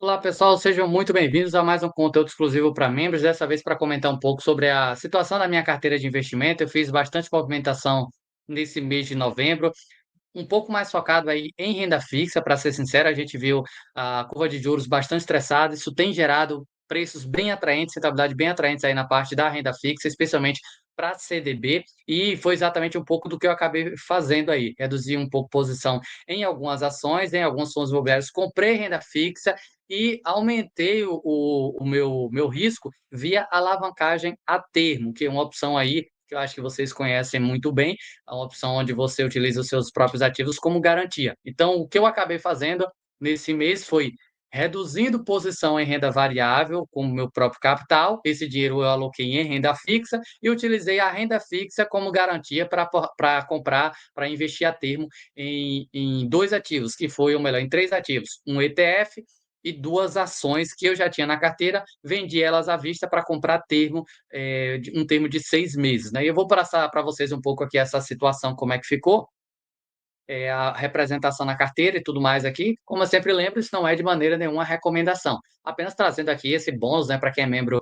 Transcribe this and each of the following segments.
Olá, pessoal, sejam muito bem-vindos a mais um conteúdo exclusivo para membros. Dessa vez, para comentar um pouco sobre a situação da minha carteira de investimento. Eu fiz bastante movimentação nesse mês de novembro, um pouco mais focado aí em renda fixa, para ser sincero, a gente viu a curva de juros bastante estressada, isso tem gerado preços bem atraentes, rentabilidade bem atraentes aí na parte da renda fixa, especialmente para CDB, e foi exatamente um pouco do que eu acabei fazendo aí, reduzir um pouco posição em algumas ações, em alguns fundos imobiliários, comprei renda fixa e aumentei o meu risco via alavancagem a termo, que é uma opção aí que eu acho que vocês conhecem muito bem, é uma opção onde você utiliza os seus próprios ativos como garantia. Então, o que eu acabei fazendo nesse mês foi reduzindo posição em renda variável com o meu próprio capital. Esse dinheiro eu aloquei em renda fixa e utilizei a renda fixa como garantia para comprar, para investir a termo em dois ativos, que foi, ou melhor, em três ativos: um ETF e duas ações que eu já tinha na carteira, vendi elas à vista para comprar a termo, um termo de 6 meses, né? E eu vou passar para vocês um pouco aqui essa situação, como é que ficou, a representação na carteira e tudo mais aqui. Como eu sempre lembro, isso não é de maneira nenhuma recomendação, apenas trazendo aqui esse bônus, né, para quem é membro,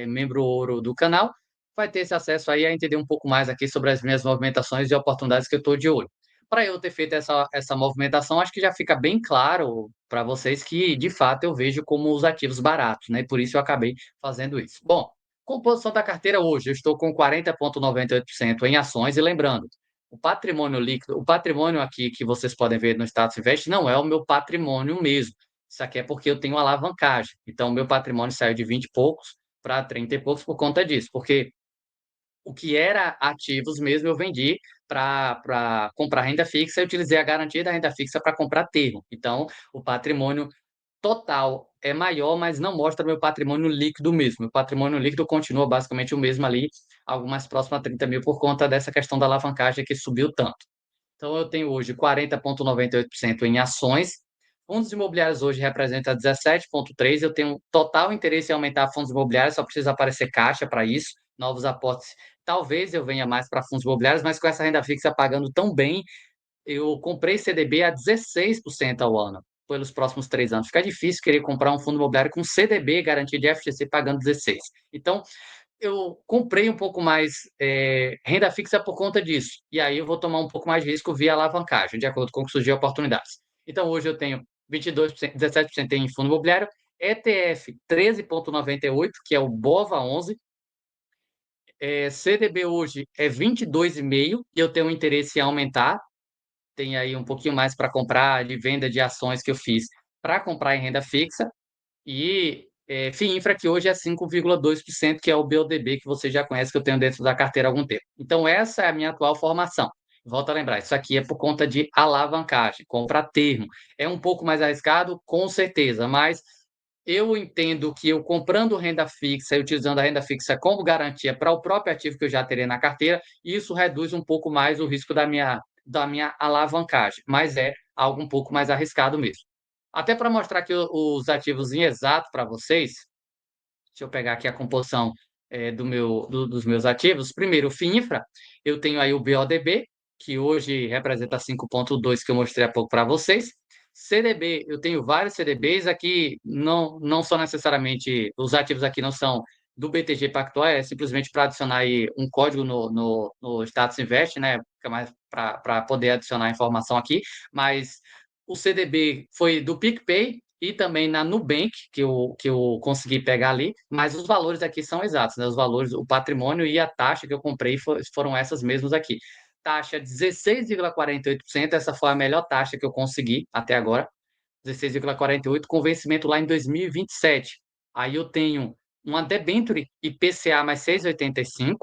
membro ouro do canal, vai ter esse acesso aí a entender um pouco mais aqui sobre as minhas movimentações e oportunidades que eu estou de olho. Para eu ter feito essa movimentação, acho que já fica bem claro para vocês que, de fato, eu vejo como os ativos baratos, né, por isso eu acabei fazendo isso. Bom, composição da carteira hoje, eu estou com 40,98% em ações e lembrando, o patrimônio líquido, o patrimônio aqui que vocês podem ver no status invest não é o meu patrimônio mesmo. Isso aqui é porque eu tenho alavancagem. Então, o meu patrimônio saiu de 20 e poucos para 30 e poucos por conta disso, porque o que era ativos mesmo eu vendi para comprar renda fixa e utilizei a garantia da renda fixa para comprar termo. Então, o patrimônio total é maior, mas não mostra meu patrimônio líquido mesmo. Meu patrimônio líquido continua basicamente o mesmo ali, algo mais próximo a 30 mil por conta dessa questão da alavancagem que subiu tanto. Então eu tenho hoje 40,98% em ações, fundos imobiliários hoje representa 17,3%. Eu tenho total interesse em aumentar fundos imobiliários, só precisa aparecer caixa para isso, novos aportes. Talvez eu venha mais para fundos imobiliários, mas com essa renda fixa pagando tão bem, eu comprei CDB a 16% ao ano, pelos próximos 3 anos. Fica difícil querer comprar um fundo imobiliário com CDB, garantia de FGC, pagando 16. Então, eu comprei um pouco mais, renda fixa por conta disso. E aí eu vou tomar um pouco mais de risco via alavancagem, de acordo com o que surgir oportunidades. Então hoje eu tenho 22%, 17% em fundo imobiliário, ETF 13,98, que é o BOVA 11, CDB hoje é 22,5 e eu tenho um interesse em aumentar, tem aí um pouquinho mais para comprar de venda de ações que eu fiz para comprar em renda fixa, e FIINFRA, que hoje é 5,2%, que é o BODB, que você já conhece, que eu tenho dentro da carteira há algum tempo. Então, essa é a minha atual formação. Volto a lembrar, isso aqui é por conta de alavancagem, compra a termo. É um pouco mais arriscado, com certeza, mas eu entendo que eu comprando renda fixa e utilizando a renda fixa como garantia para o próprio ativo que eu já terei na carteira, isso reduz um pouco mais o risco da minha alavancagem, mas é algo um pouco mais arriscado mesmo. Até para mostrar aqui os ativos em exato para vocês, deixa eu pegar aqui a composição, dos meus ativos. Primeiro, o FINFRA, eu tenho aí o BODB, que hoje representa 5,2 que eu mostrei há pouco para vocês. CDB, eu tenho vários CDBs aqui, não são necessariamente, os ativos aqui não são do BTG Pactual, é simplesmente para adicionar aí um código no Status Invest, né? Fica mais para poder adicionar a informação aqui, mas o CDB foi do PicPay e também na Nubank, que eu consegui pegar ali, mas os valores aqui são exatos, né? Os valores, o patrimônio e a taxa que eu comprei foram essas mesmas aqui. Taxa 16,48%, essa foi a melhor taxa que eu consegui até agora, 16,48, com vencimento lá em 2027. Aí eu tenho uma debênture IPCA mais 6,85,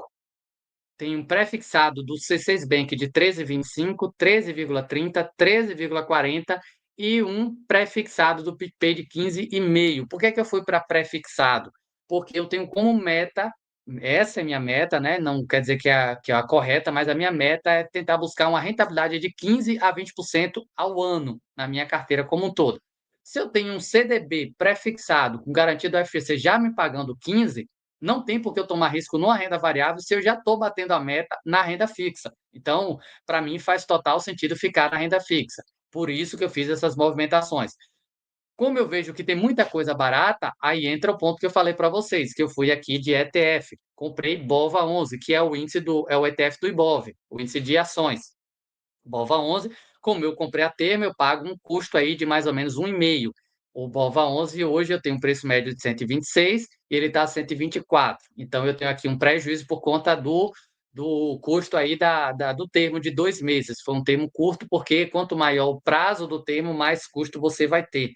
tem um pré-fixado do C6 Bank de 13,25, 13,30, 13,40 e um pré-fixado do PicPay de 15,5. Por que que eu fui para pré-fixado? Porque eu tenho como meta, essa é a minha meta, né? Não quer dizer que é a correta, mas a minha meta é tentar buscar uma rentabilidade de 15 a 20% ao ano na minha carteira como um todo. Se eu tenho um CDB pré-fixado com garantia do FGC já me pagando 15, não tem por que eu tomar risco numa renda variável se eu já estou batendo a meta na renda fixa. Então, para mim, faz total sentido ficar na renda fixa. Por isso que eu fiz essas movimentações. Como eu vejo que tem muita coisa barata, aí entra o ponto que eu falei para vocês, que eu fui aqui de ETF, comprei BOVA11, que é o índice é o ETF do Ibov, o índice de ações. BOVA11, como eu comprei a termo, eu pago um custo aí de mais ou menos 1,5. O BOVA11 hoje eu tenho um preço médio de 126 e ele está a 124. Então eu tenho aqui um prejuízo por conta do custo aí do termo de 2 meses. Foi um termo curto, porque quanto maior o prazo do termo, mais custo você vai ter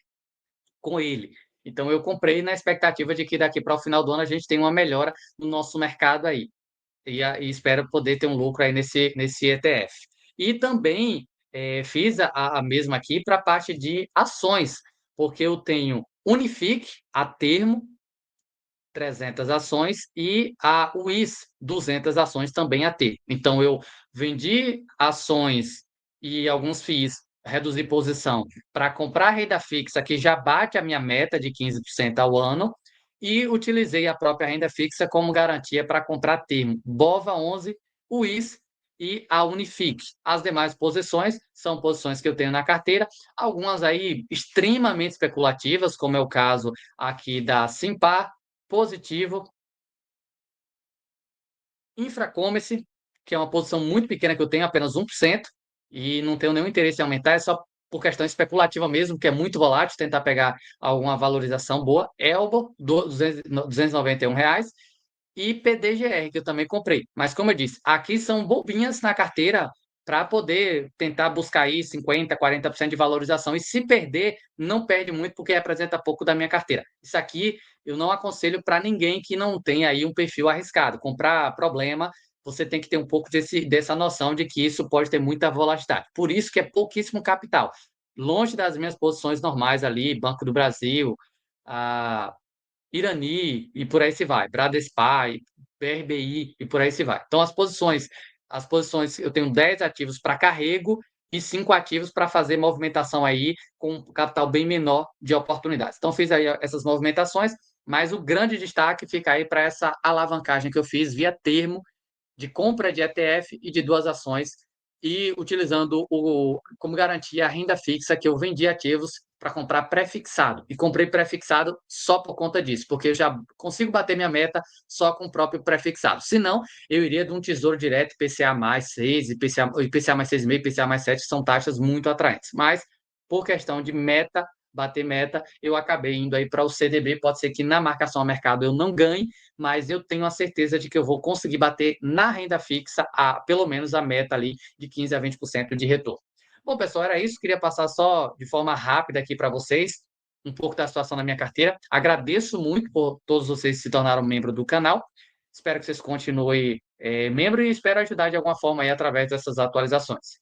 com ele. Então eu comprei na expectativa de que daqui para o final do ano a gente tenha uma melhora no nosso mercado aí. E espero poder ter um lucro aí nesse ETF. E também fiz a mesma aqui para a parte de ações, porque eu tenho Unifique a termo, 300 ações, e a UIS, 200 ações também a ter. Então, eu vendi ações e alguns FIIs, reduzi posição para comprar renda fixa, que já bate a minha meta de 15% ao ano, e utilizei a própria renda fixa como garantia para comprar termo BOVA11, UIS e a Unifique. As demais posições são posições que eu tenho na carteira, algumas aí extremamente especulativas, como é o caso aqui da Simpar, Positivo, Infracommerce, que é uma posição muito pequena que eu tenho, apenas 1%, e não tenho nenhum interesse em aumentar, é só por questão especulativa mesmo, que é muito volátil, tentar pegar alguma valorização boa. Elbo, R$ 291, e PDGR, que eu também comprei. Mas, como eu disse, aqui são bobinhas na carteira para poder tentar buscar aí 50%, 40% de valorização. E se perder, não perde muito, porque representa pouco da minha carteira. Isso aqui eu não aconselho para ninguém que não tenha aí um perfil arriscado. Comprar problema, você tem que ter um pouco dessa noção de que isso pode ter muita volatilidade. Por isso que é pouquíssimo capital. Longe das minhas posições normais ali, Banco do Brasil, a Irani e por aí se vai, Bradespar, BRBI e por aí se vai. Então as posições eu tenho 10 ativos para carrego e 5 ativos para fazer movimentação aí com um capital bem menor de oportunidades. Então fiz aí essas movimentações, mas o grande destaque fica aí para essa alavancagem que eu fiz via termo de compra de ETF e de duas ações, e utilizando como garantia a renda fixa, que eu vendi ativos para comprar pré-fixado. E comprei pré-fixado só por conta disso, porque eu já consigo bater minha meta só com o próprio pré-fixado. Se não, eu iria de um Tesouro Direto IPCA mais 6, IPCA mais 6,5, IPCA mais 7, são taxas muito atraentes. Mas, por questão de meta, bater meta, eu acabei indo aí para o CDB. Pode ser que na marcação a mercado eu não ganhe, mas eu tenho a certeza de que eu vou conseguir bater na renda fixa pelo menos a meta ali de 15 a 20% de retorno. Bom, pessoal, era isso. Queria passar só de forma rápida aqui para vocês um pouco da situação da minha carteira. Agradeço muito por todos vocês que se tornaram membro do canal. Espero que vocês continuem membro e espero ajudar de alguma forma aí através dessas atualizações.